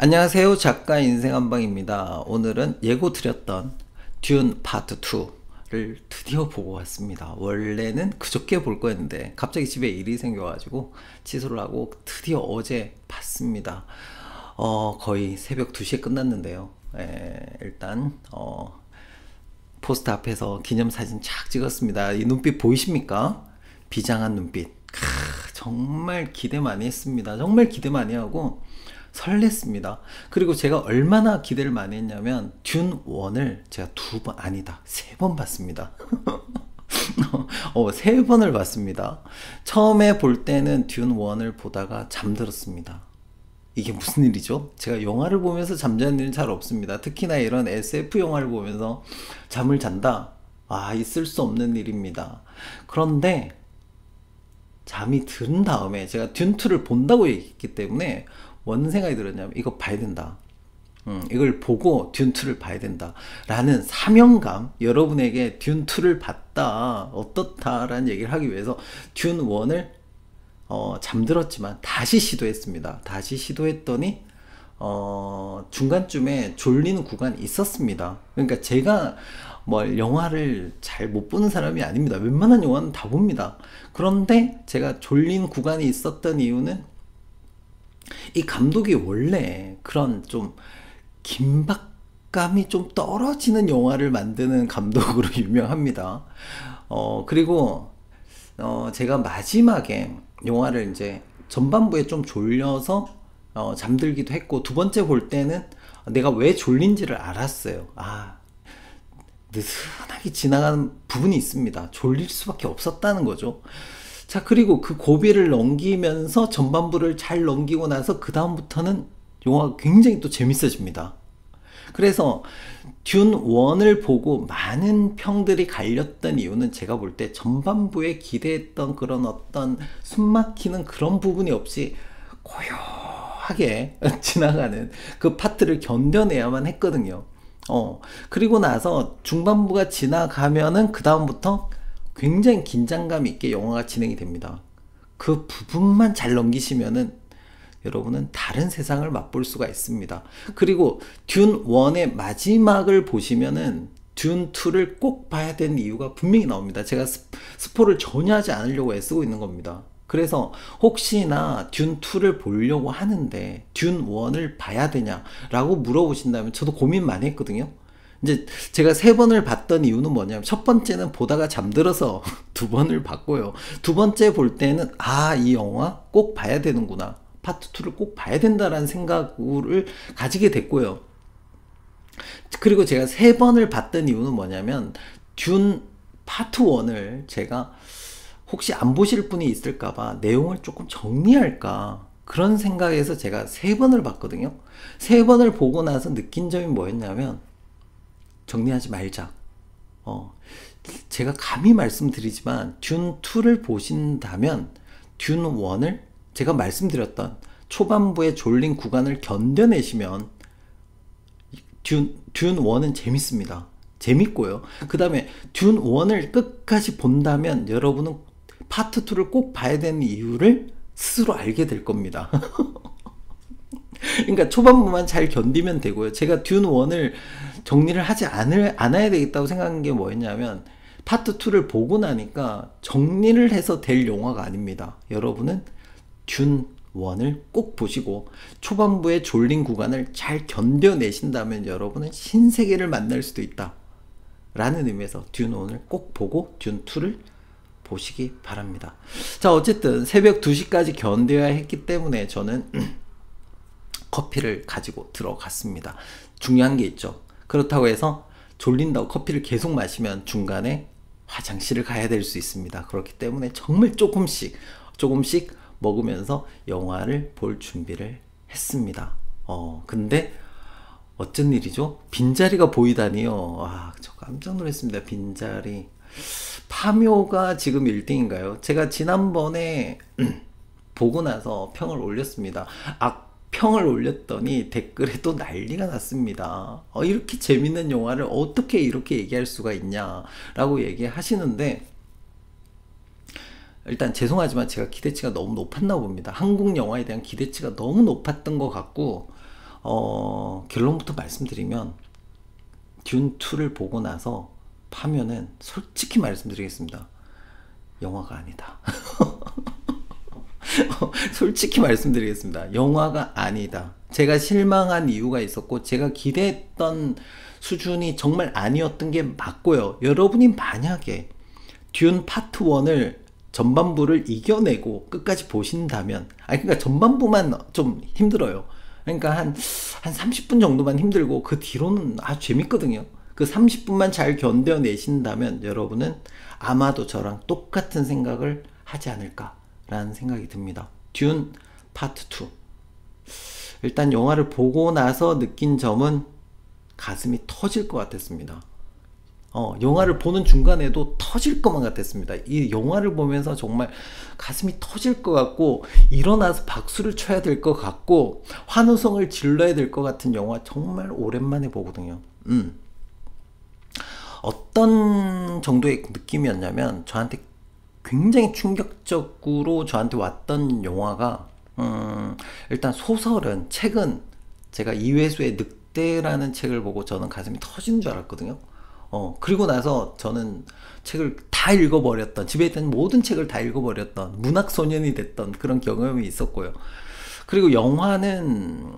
안녕하세요. 작가 인생한방입니다. 오늘은 예고 드렸던 듄 파트 2를 드디어 보고 왔습니다. 원래는 그저께 볼 거였는데 갑자기 집에 일이 생겨가지고 취소를 하고 드디어 어제 봤습니다. 거의 새벽 2시에 끝났는데요. 일단 포스트 앞에서 기념사진 착 찍었습니다. 이 눈빛 보이십니까? 비장한 눈빛. 정말 기대 많이 했습니다. 정말 기대 많이 하고 설렜습니다. 그리고 제가 얼마나 기대를 많이 했냐면 듄 1을 제가 2번 아니다 3번 봤습니다. 3번을 봤습니다. 처음에 볼 때는 듄 1을 보다가 잠들었습니다. 이게 무슨 일이죠? 제가 영화를 보면서 잠자는 일은 잘 없습니다. 특히나 이런 SF 영화를 보면서 잠을 잔다? 있을 수 없는 일입니다. 그런데 잠이 든 다음에 제가 듄2를 본다고 얘기했기 때문에 뭔 생각이 들었냐면 이거 봐야 된다. 이걸 보고 듄2를 봐야 된다 라는 사명감, 여러분에게 듄2를 봤다 어떻다 라는 얘기를 하기 위해서 듄1을 잠들었지만 다시 시도했습니다. 다시 시도했더니 중간쯤에 졸리는 구간이 있었습니다. 그러니까 제가 뭐 영화를 잘 못 보는 사람이 아닙니다. 웬만한 영화는 다 봅니다. 그런데 제가 졸린 구간이 있었던 이유는 이 감독이 원래 그런 좀 긴박감이 좀 떨어지는 영화를 만드는 감독으로 유명합니다. 그리고 제가 마지막에 영화를 이제 전반부에 좀 졸려서 잠들기도 했고, 두 번째 볼 때는 내가 왜 졸린지를 알았어요. 느슨하게 지나가는 부분이 있습니다. 졸릴 수밖에 없었다는 거죠. 자, 그리고 그 고비를 넘기면서 전반부를 잘 넘기고 나서 그 다음부터는 영화가 굉장히 또 재밌어집니다. 그래서 듄 1을 보고 많은 평들이 갈렸던 이유는 제가 볼 때 전반부에 기대했던 그런 어떤 숨막히는 그런 부분이 없이 고요하게 지나가는 그 파트를 견뎌내야만 했거든요. 그리고 나서 중반부가 지나가면은 그 다음부터 굉장히 긴장감 있게 영화가 진행이 됩니다. 그 부분만 잘 넘기시면은 여러분은 다른 세상을 맛볼 수가 있습니다. 그리고 듄 1의 마지막을 보시면은 듄 2를 꼭 봐야 되는 이유가 분명히 나옵니다. 제가 스포를 전혀 하지 않으려고 애쓰고 있는 겁니다. 그래서 혹시나 듄 2를 보려고 하는데 듄 1을 봐야 되냐라고 물어보신다면 저도 고민 많이 했거든요. 이제 제가 3번을 봤던 이유는 뭐냐면, 첫 번째는 보다가 잠들어서 2번을 봤고요. 두 번째 볼 때는 이 영화 꼭 봐야 되는구나, 파트 2를 꼭 봐야 된다라는 생각을 가지게 됐고요. 그리고 제가 3번을 봤던 이유는 뭐냐면, 듄 파트 1을 제가 혹시 안 보실 분이 있을까봐 내용을 조금 정리할까, 그런 생각에서 제가 3번을 봤거든요. 3번을 보고 나서 느낀 점이 뭐였냐면, 정리하지 말자. 제가 감히 말씀드리지만 듄2를 보신다면 듄 1을 제가 말씀드렸던 초반부의 졸린 구간을 견뎌내시면 듄 1은 재밌습니다. 재밌고요. 그 다음에 듄 1을 끝까지 본다면 여러분은 파트 2를 꼭 봐야 되는 이유를 스스로 알게 될 겁니다. 그러니까 초반부만 잘 견디면 되고요. 제가 듄 1을 정리를 하지 않아야 되겠다고 생각한 게 뭐였냐면, 파트 2를 보고 나니까 정리를 해서 될 영화가 아닙니다. 여러분은 듄 1을 꼭 보시고 초반부의 졸린 구간을 잘 견뎌내신다면 여러분은 신세계를 만날 수도 있다 라는 의미에서 듄 1을 꼭 보고 듄 2를 보시기 바랍니다. 자, 어쨌든 새벽 2시까지 견뎌야 했기 때문에 저는 커피를 가지고 들어갔습니다. 중요한 게 있죠. 그렇다고 해서 졸린다고 커피를 계속 마시면 중간에 화장실을 가야 될 수 있습니다. 그렇기 때문에 정말 조금씩 먹으면서 영화를 볼 준비를 했습니다. 근데 어쩐 일이죠? 빈자리가 보이다니요. 저 깜짝 놀랐습니다. 빈자리. 파묘가 지금 1등인가요? 제가 지난번에 보고 나서 평을 올렸습니다. 평을 올렸더니 댓글에 또 난리가 났습니다. 이렇게 재밌는 영화를 어떻게 이렇게 얘기할 수가 있냐 라고 얘기하시는데, 일단 죄송하지만 제가 기대치가 너무 높았나 봅니다. 한국 영화에 대한 기대치가 너무 높았던 것 같고, 결론부터 말씀드리면 듄2를 보고 나서 파면은 솔직히 말씀드리겠습니다. 영화가 아니다. 솔직히 말씀드리겠습니다. 영화가 아니다. 제가 실망한 이유가 있었고 제가 기대했던 수준이 정말 아니었던 게 맞고요. 여러분이 만약에 듄 파트 1을 전반부를 이겨내고 끝까지 보신다면, 그러니까 전반부만 좀 힘들어요. 그러니까 한 30분 정도만 힘들고 그 뒤로는 아주 재밌거든요. 그 30분만 잘 견뎌내신다면 여러분은 아마도 저랑 똑같은 생각을 하지 않을까라는 생각이 듭니다. 듄 파트 2. 일단 영화를 보고 나서 느낀 점은 가슴이 터질 것 같았습니다. 영화를 보는 중간에도 터질 것만 같았습니다. 이 영화를 보면서 정말 가슴이 터질 것 같고 일어나서 박수를 쳐야 될 것 같고 환호성을 질러야 될 것 같은 영화 정말 오랜만에 보거든요. 어떤 정도의 느낌이었냐면 저한테 굉장히 충격적으로 저한테 왔던 영화가 일단 소설은 책은 제가 이회수의 늑대라는 책을 보고 저는 가슴이 터지는 줄 알았거든요. 그리고 나서 저는 책을 다 읽어버렸던, 집에 있던 모든 책을 다 읽어버렸던 문학소년이 됐던 그런 경험이 있었고요. 그리고 영화는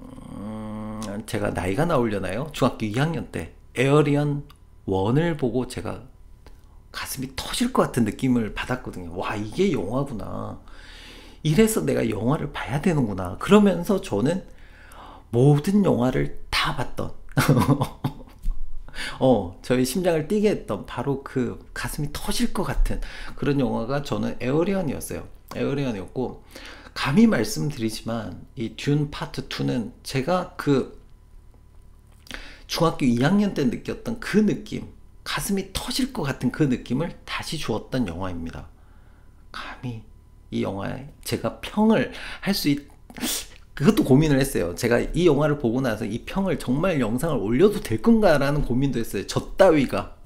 제가 나이가 나오려나요? 중학교 2학년 때 에어리언 1을 보고 제가 가슴이 터질 것 같은 느낌을 받았거든요. 와, 이게 영화구나. 이래서 내가 영화를 봐야 되는구나. 그러면서 저는 모든 영화를 다 봤던 저희 심장을 뛰게 했던 바로 그 가슴이 터질 것 같은 그런 영화가 저는 에어리언이었어요. 에어리언이었고, 감히 말씀드리지만 이 듄 파트 2는 제가 그 중학교 2학년 때 느꼈던 그 느낌, 가슴이 터질 것 같은 그 느낌을 다시 주었던 영화입니다. 감히 이 영화에 제가 평을 할 수 그것도 고민을 했어요. 제가 이 영화를 보고 나서 이 평을 정말 영상을 올려도 될 건가 라는 고민도 했어요. 저 따위가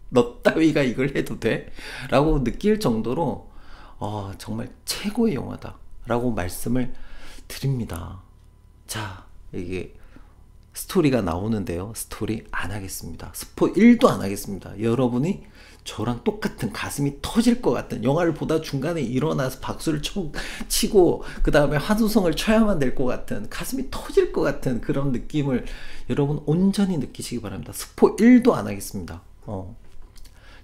너 따위가 이걸 해도 돼? 라고 느낄 정도로 정말 최고의 영화다 라고 말씀을 드립니다. 자, 이게 스토리가 나오는데요. 스토리 안 하겠습니다. 스포 1도 안 하겠습니다. 여러분이 저랑 똑같은 가슴이 터질 것 같은, 영화를 보다 중간에 일어나서 박수를 치고 그 다음에 환호성을 쳐야만 될 것 같은, 가슴이 터질 것 같은 그런 느낌을 여러분 온전히 느끼시기 바랍니다. 스포 1도 안 하겠습니다.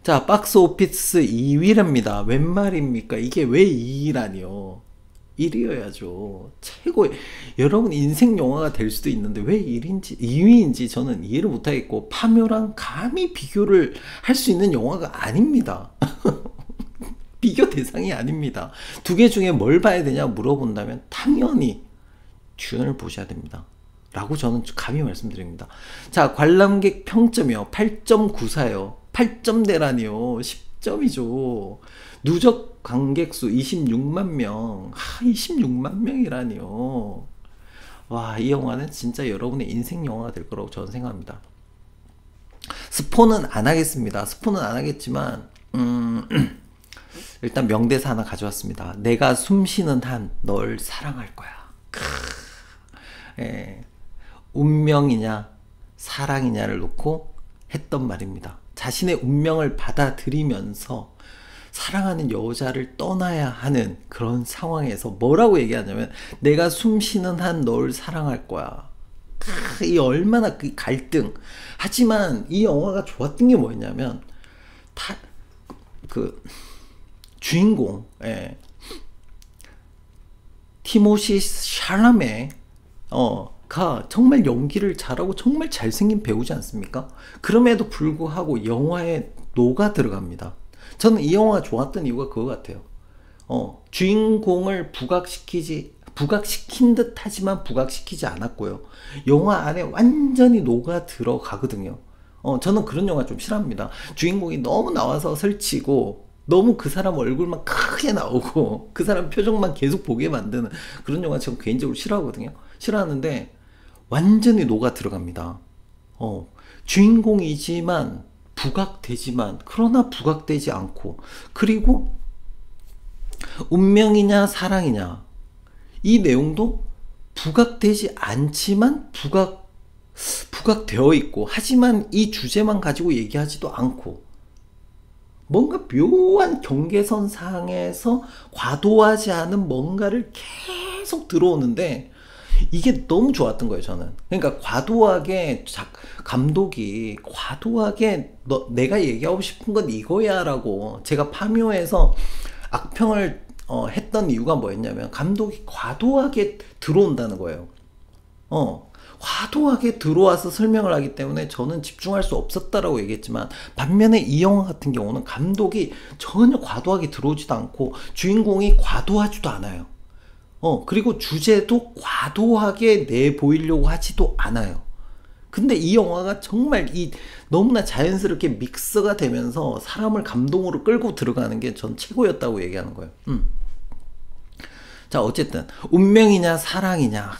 자, 박스 오피스 2위랍니다. 웬 말입니까? 이게 왜 2위라니요? 1위여야죠. 최고의, 여러분 인생 영화가 될 수도 있는데 왜 1위인지 2위인지 저는 이해를 못하겠고, 파묘랑 감히 비교를 할 수 있는 영화가 아닙니다. 비교 대상이 아닙니다. 두 개 중에 뭘 봐야 되냐 물어본다면 당연히 듄을 보셔야 됩니다. 라고 저는 감히 말씀드립니다. 자, 관람객 평점이요. 8.94요. 8점대라니요. 10점이죠. 누적 관객수 26만 명. 26만 명이라니요. 와, 이 영화는 진짜 여러분의 인생 영화가 될 거라고 저는 생각합니다. 스포는 안 하겠습니다. 스포는 안 하겠지만 일단 명대사 하나 가져왔습니다. 내가 숨쉬는 한 널 사랑할 거야. 운명이냐 사랑이냐를 놓고 했던 말입니다. 자신의 운명을 받아들이면서 사랑하는 여자를 떠나야 하는 그런 상황에서 뭐라고 얘기하냐면, 내가 숨쉬는 한 널 사랑할 거야. 이 얼마나 그 갈등. 하지만 이 영화가 좋았던 게 뭐였냐면, 주인공 티모시 샬라메 가 정말 연기를 잘하고 정말 잘생긴 배우지 않습니까? 그럼에도 불구하고 영화에 녹아 들어갑니다. 저는 이 영화가 좋았던 이유가 그거 같아요. 주인공을 부각시킨 듯 하지만 부각시키지 않았고요. 영화 안에 완전히 녹아 들어가거든요. 저는 그런 영화 좀 싫어합니다. 주인공이 너무 나와서 설치고 너무 그 사람 얼굴만 크게 나오고 그 사람 표정만 계속 보게 만드는 그런 영화 저는 개인적으로 싫어하거든요. 싫어하는데 완전히 녹아 들어갑니다. 주인공이지만 부각되지만, 그러나 부각되지 않고, 그리고 운명이냐 사랑이냐 이 내용도 부각되지 않지만 부각되어 있고, 하지만 이 주제만 가지고 얘기하지도 않고, 뭔가 묘한 경계선 상에서 과도하지 않은 뭔가를 계속 들어오는데, 이게 너무 좋았던 거예요, 저는. 그러니까 과도하게 감독이 과도하게 내가 얘기하고 싶은 건 이거야 라고, 제가 파묘에서 악평을 했던 이유가 뭐였냐면, 감독이 과도하게 들어온다는 거예요. 과도하게 들어와서 설명을 하기 때문에 저는 집중할 수 없었다라고 얘기했지만, 반면에 이 영화 같은 경우는 감독이 전혀 과도하게 들어오지도 않고 주인공이 과도하지도 않아요. 그리고 주제도 과도하게 내보이려고 하지도 않아요. 근데 이 영화가 정말 너무나 자연스럽게 믹스가 되면서 사람을 감동으로 끌고 들어가는 게 전 최고였다고 얘기하는 거예요. 자, 어쨌든 운명이냐 사랑이냐,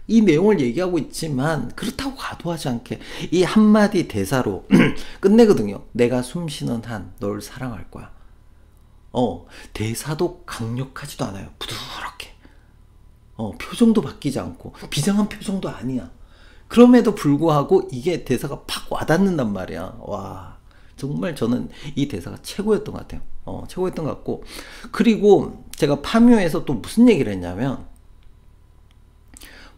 이 내용을 얘기하고 있지만 그렇다고 과도하지 않게 이 한마디 대사로 끝내거든요. 내가 숨 쉬는 한 널 사랑할 거야. 대사도 강력하지도 않아요. 부드럽게. 표정도 바뀌지 않고 비장한 표정도 아니야. 그럼에도 불구하고 이게 대사가 팍 와닿는단 말이야. 와, 정말 저는 이 대사가 최고였던 것 같아요. 최고였던 것 같고, 그리고 제가 파묘에서 또 무슨 얘기를 했냐면,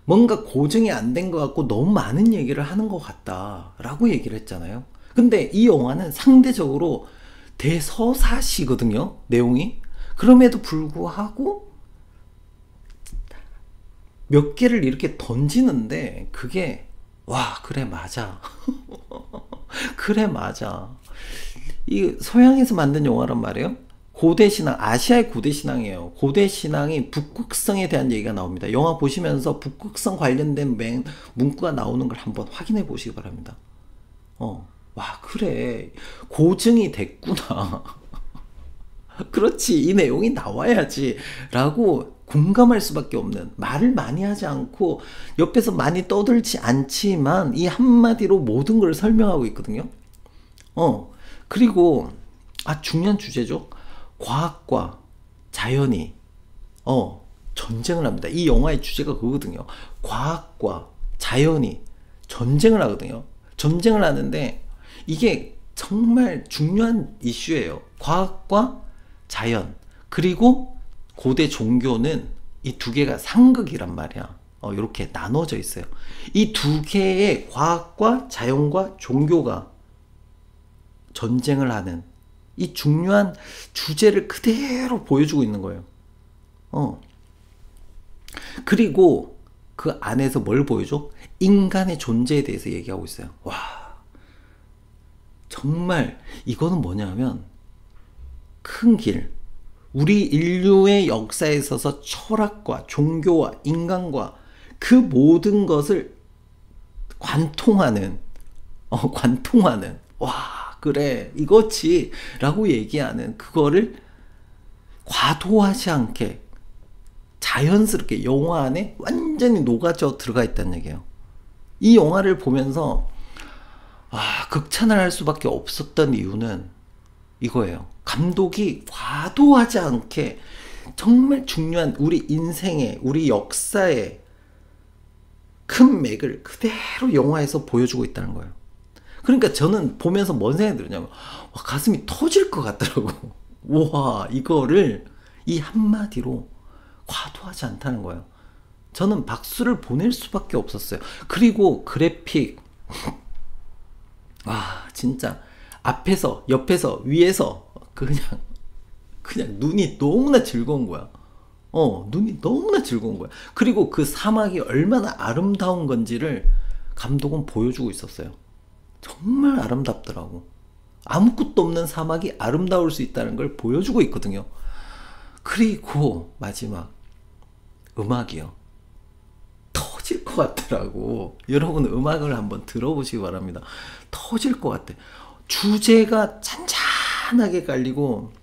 뭔가 고증이 안 된 것 같고 너무 많은 얘기를 하는 것 같다라고 얘기를 했잖아요. 근데 이 영화는 상대적으로 대서사시거든요, 내용이. 그럼에도 불구하고 몇 개를 이렇게 던지는데, 그게 와, 그래 맞아. 그래 맞아. 이 서양에서 만든 영화란 말이에요. 고대신앙, 아시아의 고대신앙이에요. 고대신앙이 북극성에 대한 얘기가 나옵니다. 영화 보시면서 북극성 관련된 문구가 나오는 걸 한번 확인해 보시기 바랍니다. 와, 그래, 고증이 됐구나. 그렇지, 이 내용이 나와야지 라고 공감할 수밖에 없는, 말을 많이 하지 않고 옆에서 많이 떠들지 않지만 이 한마디로 모든 걸 설명하고 있거든요. 그리고 중요한 주제죠. 과학과 자연이 전쟁을 합니다. 이 영화의 주제가 그거거든요. 과학과 자연이 전쟁을 하거든요. 전쟁을 하는데 이게 정말 중요한 이슈예요. 과학과 자연, 그리고 고대 종교는 이 두 개가 상극이란 말이야. 이렇게 나눠져 있어요. 이 두 개의 과학과 자연과 종교가 전쟁을 하는 이 중요한 주제를 그대로 보여주고 있는 거예요. 그리고 그 안에서 뭘 보여줘? 인간의 존재에 대해서 얘기하고 있어요. 와, 정말 이거는 뭐냐면 큰 길, 우리 인류의 역사에 있어서 철학과 종교와 인간과 그 모든 것을 관통하는, 와, 그래 이거지 라고 얘기하는, 그거를 과도하지 않게 자연스럽게 영화 안에 완전히 녹아져 들어가 있다는 얘기예요. 이 영화를 보면서 극찬을 할 수밖에 없었던 이유는 이거예요. 감독이 과도하지 않게 정말 중요한 우리 인생의, 우리 역사의 큰 맥을 그대로 영화에서 보여주고 있다는 거예요. 그러니까 저는 보면서 뭔 생각이 들었냐면, 가슴이 터질 것 같더라고. 와, 이거를 이 한마디로 과도하지 않다는 거예요. 저는 박수를 보낼 수밖에 없었어요. 그리고 그래픽, 진짜 앞에서, 옆에서, 위에서 그냥 눈이 너무나 즐거운 거야. 눈이 너무나 즐거운 거야. 그리고 그 사막이 얼마나 아름다운 건지를 감독은 보여주고 있었어요. 정말 아름답더라고. 아무것도 없는 사막이 아름다울 수 있다는 걸 보여주고 있거든요. 그리고 마지막 음악이요. 터질 것 같더라고. 여러분 음악을 한번 들어보시기 바랍니다. 터질 것 같아. 주제가 잔잔하게 깔리고,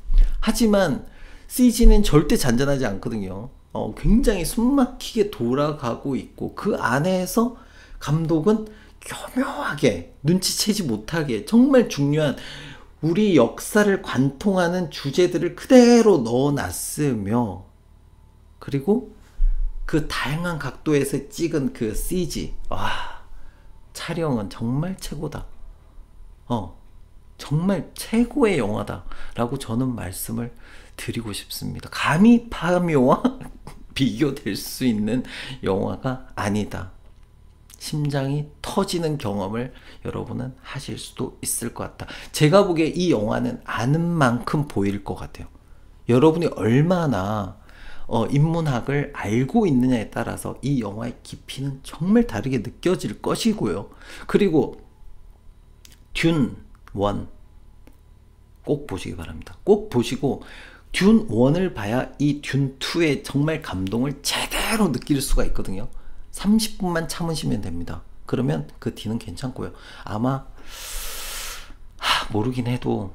하지만 CG는 절대 잔잔하지 않거든요. 굉장히 숨막히게 돌아가고 있고, 그 안에서 감독은 교묘하게, 눈치채지 못하게 정말 중요한 우리 역사를 관통하는 주제들을 그대로 넣어놨으며, 그리고 그 다양한 각도에서 찍은 그 CG, 와, 촬영은 정말 최고다. 정말 최고의 영화다 라고 저는 말씀을 드리고 싶습니다. 감히 파묘와 비교될 수 있는 영화가 아니다. 심장이 터지는 경험을 여러분은 하실 수도 있을 것 같다. 제가 보기에 이 영화는 아는 만큼 보일 것 같아요. 여러분이 얼마나 인문학을 알고 있느냐에 따라서 이 영화의 깊이는 정말 다르게 느껴질 것이고요. 그리고 듄 1 꼭 보시기 바랍니다. 꼭 보시고 듄 1을 봐야 이 듄 2의 정말 감동을 제대로 느낄 수가 있거든요. 30분만 참으시면 됩니다. 그러면 그 뒤는 괜찮고요. 아마 모르긴 해도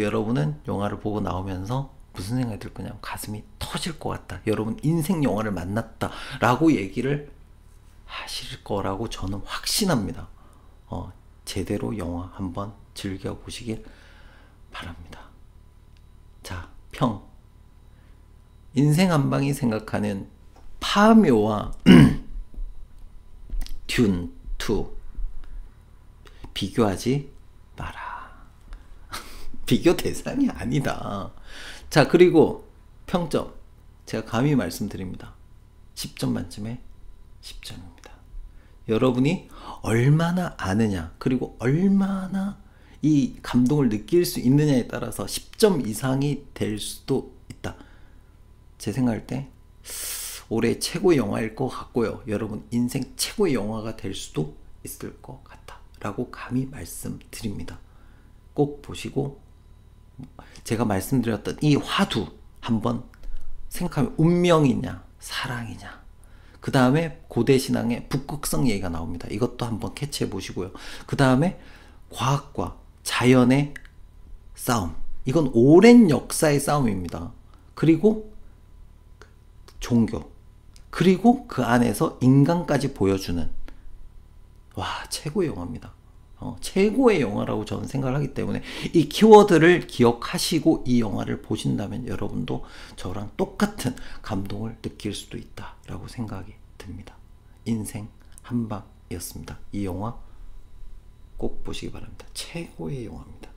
여러분은 영화를 보고 나오면서 무슨 생각이 들 거냐면 가슴이 터질 것 같다. 여러분 인생 영화를 만났다 라고 얘기를 하실 거라고 저는 확신합니다. 제대로 영화 한번 즐겨보시길 바랍니다. 자, 평. 인생 한방이 생각하는 파묘와 듄 2 비교하지 마라. 비교 대상이 아니다. 자, 그리고 평점 제가 감히 말씀드립니다. 10점 만점에 10점입니다. 여러분이 얼마나 아느냐, 그리고 얼마나 이 감동을 느낄 수 있느냐에 따라서 10점 이상이 될 수도 있다. 제 생각할 때 올해 최고의 영화일 것 같고요. 여러분 인생 최고의 영화가 될 수도 있을 것 같다 라고 감히 말씀드립니다. 꼭 보시고 제가 말씀드렸던 이 화두 한번 생각하면 운명이냐 사랑이냐, 그 다음에 고대신앙의 북극성 얘기가 나옵니다. 이것도 한번 캐치해 보시고요. 그 다음에 과학과 자연의 싸움, 이건 오랜 역사의 싸움입니다. 그리고 종교, 그리고 그 안에서 인간까지 보여주는, 와, 최고의 영화입니다. 최고의 영화라고 저는 생각을 하기 때문에 이 키워드를 기억하시고 이 영화를 보신다면 여러분도 저랑 똑같은 감동을 느낄 수도 있다라고 생각이 듭니다. 인생 한방이었습니다. 이 영화 꼭 보시기 바랍니다. 최고의 영화입니다.